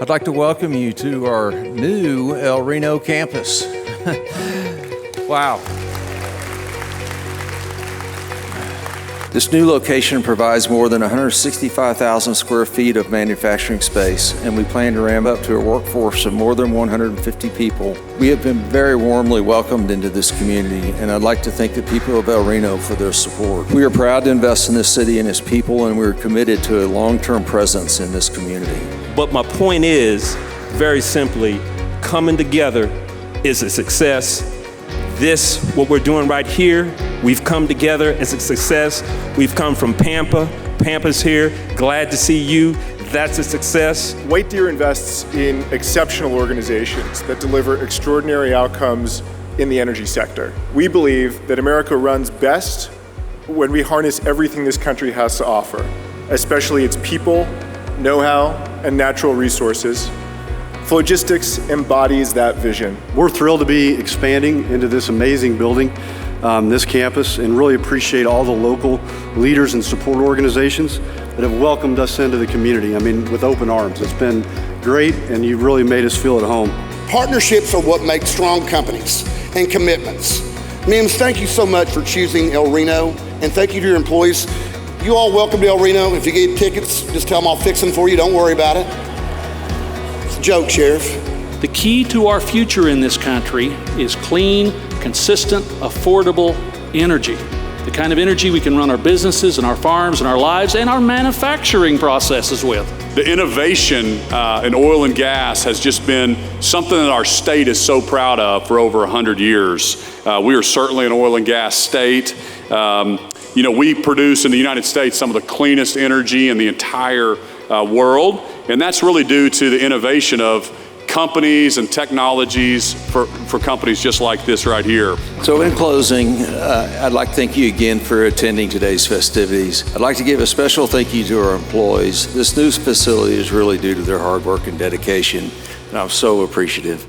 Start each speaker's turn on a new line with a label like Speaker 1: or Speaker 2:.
Speaker 1: I'd like to welcome you to our new El Reno campus. Wow. This new location provides more than 165,000 square feet of manufacturing space, and we plan to ramp up to a workforce of more than 150 people. We have been very warmly welcomed into this community, and I'd like to thank the people of El Reno for their support. We are proud to invest in this city and its people, and we are committed to a long-term presence in this community.
Speaker 2: But my point is, very simply, coming together is a success. What we're doing right here, we've come together as a success. We've come from Pampa. Pampa's here. Glad to see you. That's a success.
Speaker 3: White Deer invests in exceptional organizations that deliver extraordinary outcomes in the energy sector. We believe that America runs best when we harness everything this country has to offer, especially its people, know-how, and natural resources. Flogistix embodies that vision.
Speaker 4: We're thrilled to be expanding into this amazing building, this campus, and really appreciate all the local leaders and support organizations that have welcomed us into the community. I mean, with open arms. It's been great, and you've really made us feel at home.
Speaker 5: Partnerships are what make strong companies and commitments. MIMS, thank you so much for choosing El Reno, and thank you to your employees. You all welcome to El Reno. If you get tickets, just tell them I'll fix them for you. Don't worry about it. It's a joke, Sheriff.
Speaker 6: The key to our future in this country is clean, consistent, affordable energy. The kind of energy we can run our businesses and our farms and our lives and our manufacturing processes with.
Speaker 7: The innovation in oil and gas has just been something that our state is so proud of for over 100 years. We are certainly an oil and gas state. You know, we produce in the United States some of the cleanest energy in the entire world, and that's really due to the innovation of companies and technologies for companies just like this right here.
Speaker 1: So in closing, I'd like to thank you again for attending today's festivities. I'd like to give a special thank you to our employees. This new facility is really due to their hard work and dedication, and I'm so appreciative.